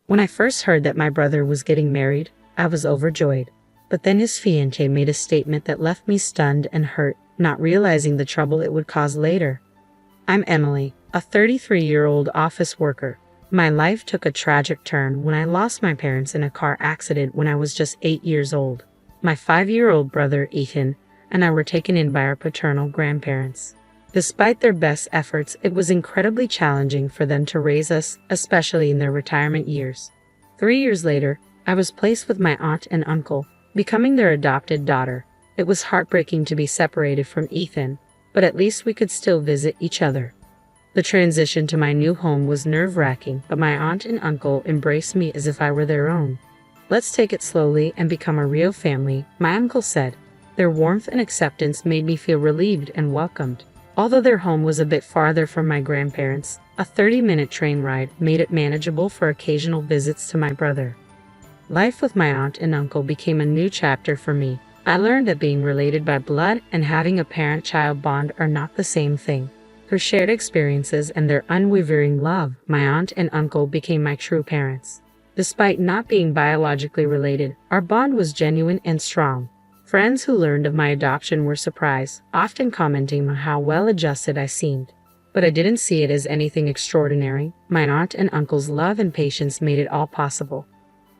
When I first heard that my brother was getting married, I was overjoyed. But then his fiancée made a statement that left me stunned and hurt, not realizing the trouble it would cause later. I'm Emily, a 33-year-old office worker. My life took a tragic turn when I lost my parents in a car accident when I was just 8 years old. My 5-year-old brother, Ethan, and I were taken in by our paternal grandparents. Despite their best efforts, it was incredibly challenging for them to raise us, especially in their retirement years. 3 years later, I was placed with my aunt and uncle, becoming their adopted daughter. It was heartbreaking to be separated from Ethan, but at least we could still visit each other. The transition to my new home was nerve-wracking, but my aunt and uncle embraced me as if I were their own. "Let's take it slowly and become a real family," my uncle said. Their warmth and acceptance made me feel relieved and welcomed. Although their home was a bit farther from my grandparents, a 30-minute train ride made it manageable for occasional visits to my brother. Life with my aunt and uncle became a new chapter for me. I learned that being related by blood and having a parent-child bond are not the same thing. Through shared experiences and their unwavering love, my aunt and uncle became my true parents. Despite not being biologically related, our bond was genuine and strong. Friends who learned of my adoption were surprised, often commenting on how well-adjusted I seemed. But I didn't see it as anything extraordinary. My aunt and uncle's love and patience made it all possible.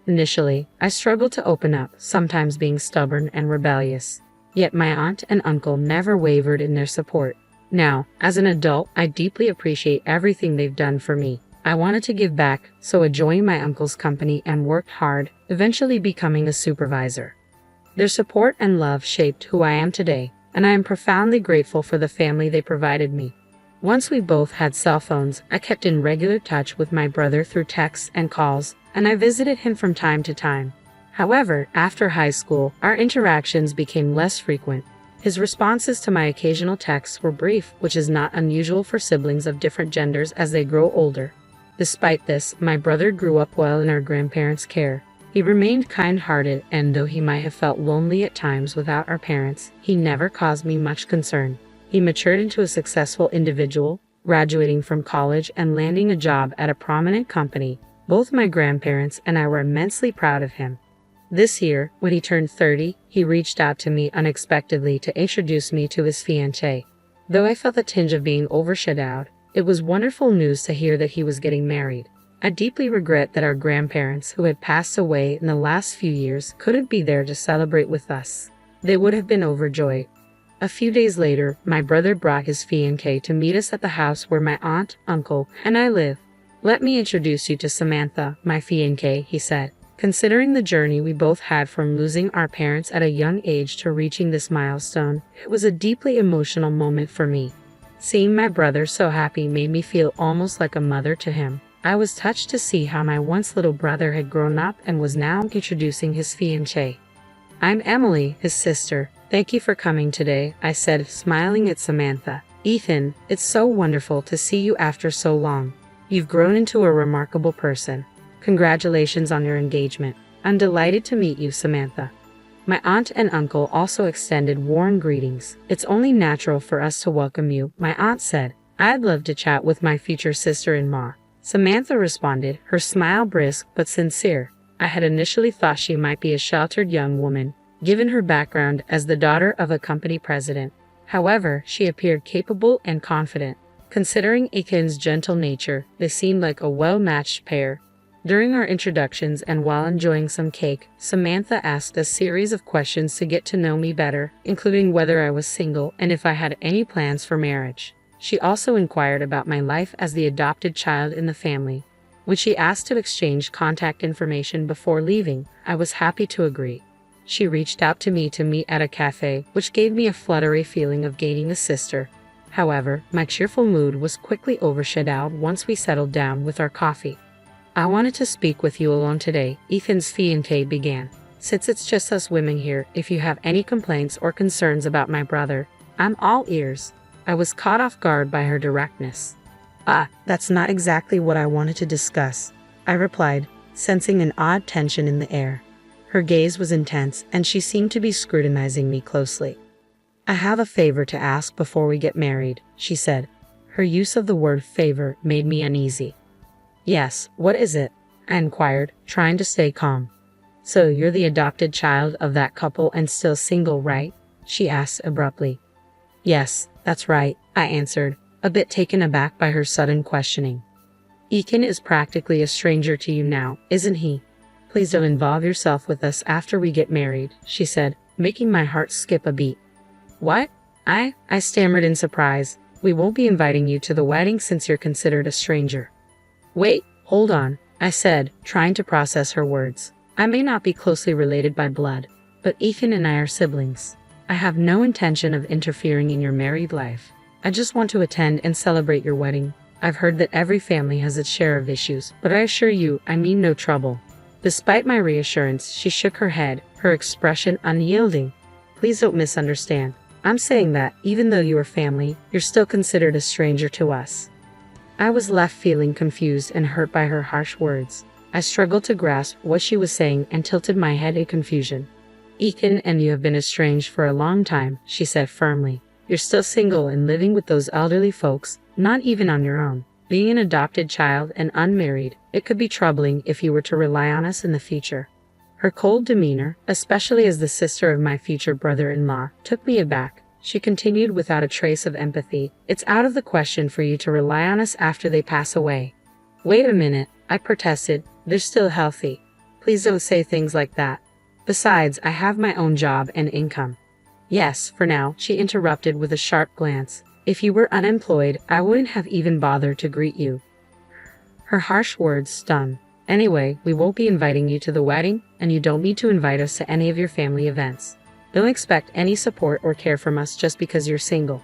Initially, I struggled to open up, sometimes being stubborn and rebellious. Yet my aunt and uncle never wavered in their support. Now, as an adult, I deeply appreciate everything they've done for me. I wanted to give back, so I joined my uncle's company and worked hard, eventually becoming a supervisor. Their support and love shaped who I am today, and I am profoundly grateful for the family they provided me. Once we both had cell phones, I kept in regular touch with my brother through texts and calls, and I visited him from time to time. However, after high school, our interactions became less frequent. His responses to my occasional texts were brief, which is not unusual for siblings of different genders as they grow older. Despite this, my brother grew up well in our grandparents' care. He remained kind-hearted, and though he might have felt lonely at times without our parents, he never caused me much concern. He matured into a successful individual, graduating from college and landing a job at a prominent company. Both my grandparents and I were immensely proud of him. This year, when he turned 30, he reached out to me unexpectedly to introduce me to his fiancée. Though I felt a tinge of being overshadowed, it was wonderful news to hear that he was getting married. I deeply regret that our grandparents, who had passed away in the last few years, couldn't be there to celebrate with us. They would have been overjoyed. A few days later, my brother brought his fiancée to meet us at the house where my aunt, uncle, and I live. "Let me introduce you to Samantha, my fiancée," he said. Considering the journey we both had from losing our parents at a young age to reaching this milestone, it was a deeply emotional moment for me. Seeing my brother so happy made me feel almost like a mother to him. I was touched to see how my once little brother had grown up and was now introducing his fiancée. "I'm Emily, his sister. Thank you for coming today," I said, smiling at Samantha. "Ethan, it's so wonderful to see you after so long. You've grown into a remarkable person. Congratulations on your engagement. I'm delighted to meet you, Samantha." My aunt and uncle also extended warm greetings. "It's only natural for us to welcome you," my aunt said. "I'd love to chat with my future sister-in-law." Samantha responded, her smile brisk but sincere. I had initially thought she might be a sheltered young woman, given her background as the daughter of a company president. However, she appeared capable and confident. Considering Ethan's gentle nature, they seemed like a well-matched pair. During our introductions and while enjoying some cake, Samantha asked a series of questions to get to know me better, including whether I was single and if I had any plans for marriage. She also inquired about my life as the adopted child in the family. When she asked to exchange contact information before leaving, I was happy to agree. She reached out to me to meet at a cafe, which gave me a fluttery feeling of gaining a sister. However, my cheerful mood was quickly overshadowed once we settled down with our coffee. "I wanted to speak with you alone today," Ethan's fiancée began. "Since it's just us women here, if you have any complaints or concerns about my brother, I'm all ears." I was caught off guard by her directness. That's not exactly what I wanted to discuss," I replied, sensing an odd tension in the air. Her gaze was intense, and she seemed to be scrutinizing me closely. "I have a favor to ask before we get married," she said. Her use of the word favor made me uneasy. "Yes, what is it?" I inquired, trying to stay calm. So you're the adopted child of that couple and still single, right? She asked abruptly. Yes, that's right, I answered, a bit taken aback by her sudden questioning. Ethan is practically a stranger to you now, isn't he? Please don't involve yourself with us after we get married, she said, making my heart skip a beat. What? I stammered in surprise. We won't be inviting you to the wedding since you're considered a stranger. Wait, hold on, I said, trying to process her words. I may not be closely related by blood, but Ethan and I are siblings. I have no intention of interfering in your married life. I just want to attend and celebrate your wedding. I've heard that every family has its share of issues, but I assure you, I mean no trouble. Despite my reassurance, she shook her head, her expression unyielding. Please don't misunderstand. I'm saying that, even though you are family, you're still considered a stranger to us. I was left feeling confused and hurt by her harsh words. I struggled to grasp what she was saying and tilted my head in confusion. Ethan and you have been estranged for a long time, she said firmly. You're still single and living with those elderly folks, not even on your own. Being an adopted child and unmarried, it could be troubling if you were to rely on us in the future. Her cold demeanor, especially as the sister of my future brother-in-law, took me aback. She continued without a trace of empathy. It's out of the question for you to rely on us after they pass away. Wait a minute, I protested. They're still healthy. Please don't say things like that. Besides, I have my own job and income. Yes, for now, she interrupted with a sharp glance. If you were unemployed, I wouldn't have even bothered to greet you. Her harsh words stung. Anyway, we won't be inviting you to the wedding, and you don't need to invite us to any of your family events. Don't expect any support or care from us just because you're single.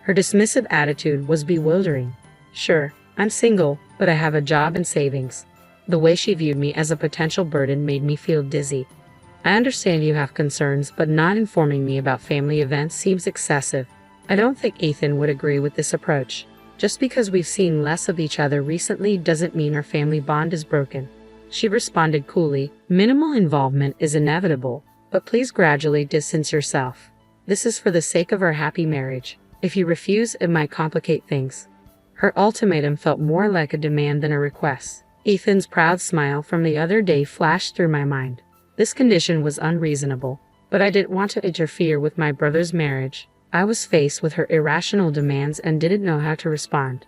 Her dismissive attitude was bewildering. Sure, I'm single, but I have a job and savings. The way she viewed me as a potential burden made me feel dizzy. I understand you have concerns, but not informing me about family events seems excessive. I don't think Ethan would agree with this approach. Just because we've seen less of each other recently doesn't mean our family bond is broken. She responded coolly, minimal involvement is inevitable, but please gradually distance yourself. This is for the sake of our happy marriage. If you refuse, it might complicate things. Her ultimatum felt more like a demand than a request. Ethan's proud smile from the other day flashed through my mind. This condition was unreasonable, but I didn't want to interfere with my brother's marriage. I was faced with her irrational demands and didn't know how to respond.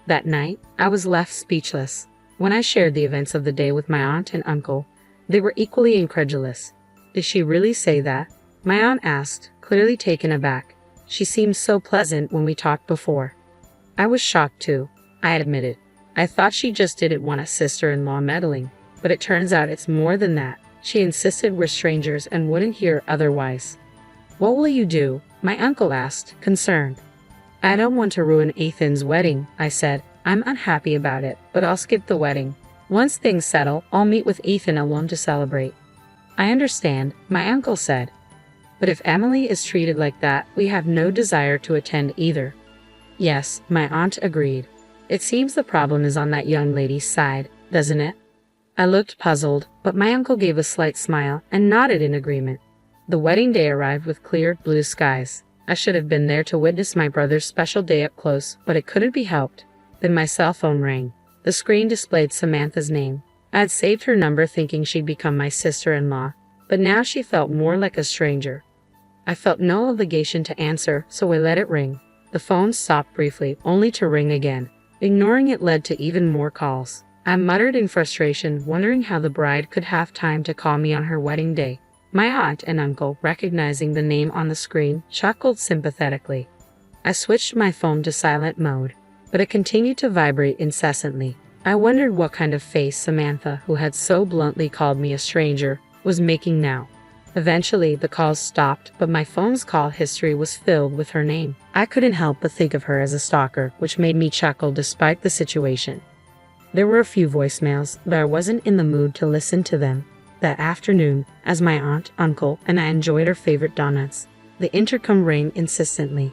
That night, I was left speechless. When I shared the events of the day with my aunt and uncle, they were equally incredulous. Did she really say that? My aunt asked, clearly taken aback. She seemed so pleasant when we talked before. I was shocked too, I admitted. I thought she just didn't want a sister-in-law meddling, but it turns out it's more than that. She insisted we're strangers and wouldn't hear otherwise. What will you do? My uncle asked, concerned. I don't want to ruin Ethan's wedding, I said. I'm unhappy about it, but I'll skip the wedding. Once things settle, I'll meet with Ethan alone to celebrate. I understand, my uncle said. But if Emily is treated like that, we have no desire to attend either. Yes, my aunt agreed. It seems the problem is on that young lady's side, doesn't it? I looked puzzled, but my uncle gave a slight smile and nodded in agreement. The wedding day arrived with clear, blue skies. I should have been there to witness my brother's special day up close, but it couldn't be helped. Then my cell phone rang. The screen displayed Samantha's name. I had saved her number thinking she'd become my sister-in-law, but now she felt more like a stranger. I felt no obligation to answer, so I let it ring. The phone stopped briefly, only to ring again. Ignoring it led to even more calls. I muttered in frustration, wondering how the bride could have time to call me on her wedding day. My aunt and uncle, recognizing the name on the screen, chuckled sympathetically. I switched my phone to silent mode, but it continued to vibrate incessantly. I wondered what kind of face Samantha, who had so bluntly called me a stranger, was making now. Eventually, the calls stopped, but my phone's call history was filled with her name. I couldn't help but think of her as a stalker, which made me chuckle despite the situation. There were a few voicemails, but I wasn't in the mood to listen to them. That afternoon, as my aunt, uncle, and I enjoyed our favorite donuts, the intercom rang insistently.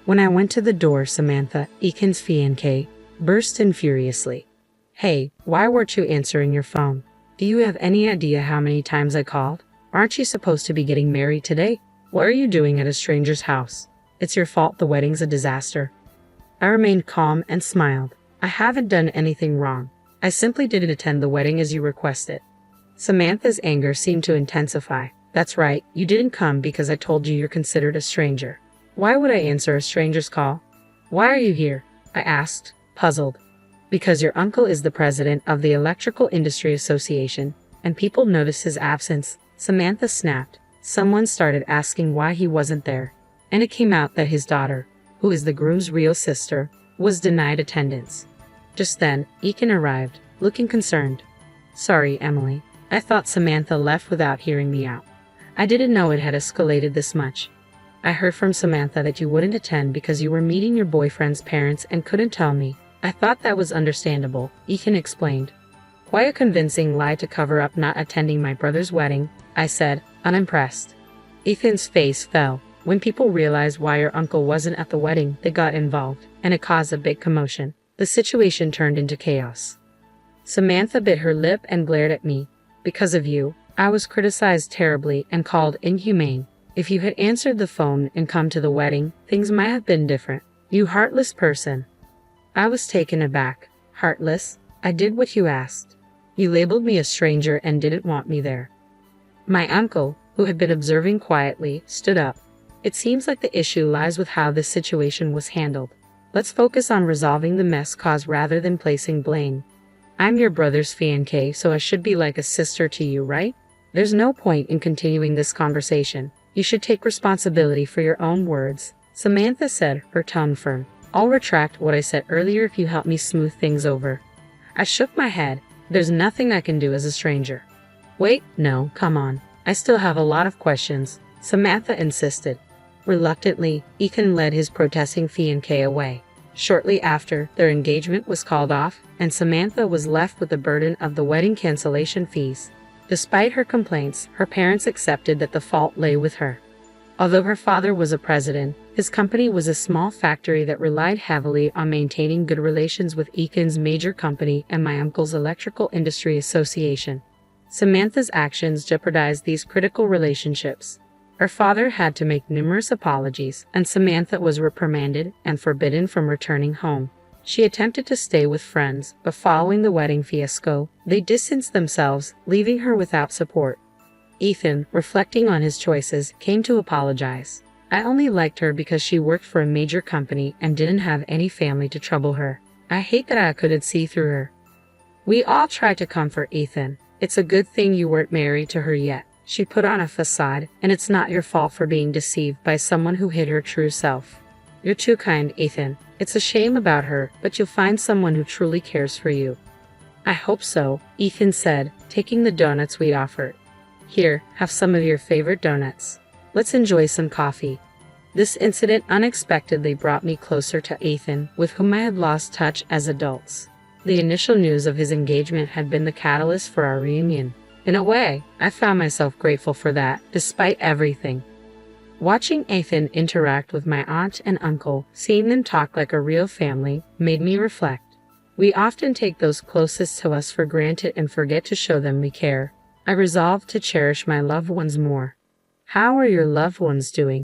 When I went to the door, Samantha, Ethan's fiancée, burst in furiously. Hey, why weren't you answering your phone? Do you have any idea how many times I called? Aren't you supposed to be getting married today? What are you doing at a stranger's house? It's your fault the wedding's a disaster. I remained calm and smiled. I haven't done anything wrong. I simply didn't attend the wedding as you requested. Samantha's anger seemed to intensify. That's right, you didn't come because I told you you're considered a stranger. Why would I answer a stranger's call? Why are you here? I asked, puzzled. Because your uncle is the president of the Electrical Industry Association, and people noticed his absence, Samantha snapped. Someone started asking why he wasn't there, and it came out that his daughter, who is the groom's real sister, was denied attendance. Just then, Ethan arrived, looking concerned. Sorry, Emily. I thought Samantha left without hearing me out. I didn't know it had escalated this much. I heard from Samantha that you wouldn't attend because you were meeting your boyfriend's parents and couldn't tell me. I thought that was understandable, Ethan explained. Quite a convincing lie to cover up not attending my brother's wedding, I said, unimpressed. Ethan's face fell. When people realized why your uncle wasn't at the wedding, they got involved, and it caused a big commotion. The situation turned into chaos. Samantha bit her lip and glared at me. Because of you, I was criticized terribly and called inhumane. If you had answered the phone and come to the wedding, things might have been different. You heartless person. I was taken aback. Heartless? I did what you asked. You labeled me a stranger and didn't want me there. My uncle, who had been observing quietly, stood up. It seems like the issue lies with how this situation was handled. Let's focus on resolving the mess caused rather than placing blame. I'm your brother's fiancée, so I should be like a sister to you, right? There's no point in continuing this conversation. You should take responsibility for your own words, Samantha said, her tone firm. I'll retract what I said earlier if you help me smooth things over. I shook my head. There's nothing I can do as a stranger. Wait, no, come on. I still have a lot of questions, Samantha insisted. Reluctantly, Ethan led his protesting fiancée away. Shortly after, their engagement was called off, and Samantha was left with the burden of the wedding cancellation fees. Despite her complaints, her parents accepted that the fault lay with her. Although her father was a president, his company was a small factory that relied heavily on maintaining good relations with Ethan's major company and my uncle's Electrical Industry Association. Samantha's actions jeopardized these critical relationships. Her father had to make numerous apologies, and Samantha was reprimanded and forbidden from returning home. She attempted to stay with friends, but following the wedding fiasco, they distanced themselves, leaving her without support. Ethan, reflecting on his choices, came to apologize. I only liked her because she worked for a major company and didn't have any family to trouble her. I hate that I couldn't see through her. We all tried to comfort Ethan. It's a good thing you weren't married to her yet. She put on a facade, and it's not your fault for being deceived by someone who hid her true self. You're too kind, Ethan. It's a shame about her, but you'll find someone who truly cares for you. I hope so, Ethan said, taking the donuts we offered. Here, have some of your favorite donuts. Let's enjoy some coffee. This incident unexpectedly brought me closer to Ethan, with whom I had lost touch as adults. The initial news of his engagement had been the catalyst for our reunion. In a way, I found myself grateful for that, despite everything. Watching Ethan interact with my aunt and uncle, seeing them talk like a real family, made me reflect. We often take those closest to us for granted and forget to show them we care. I resolved to cherish my loved ones more. How are your loved ones doing?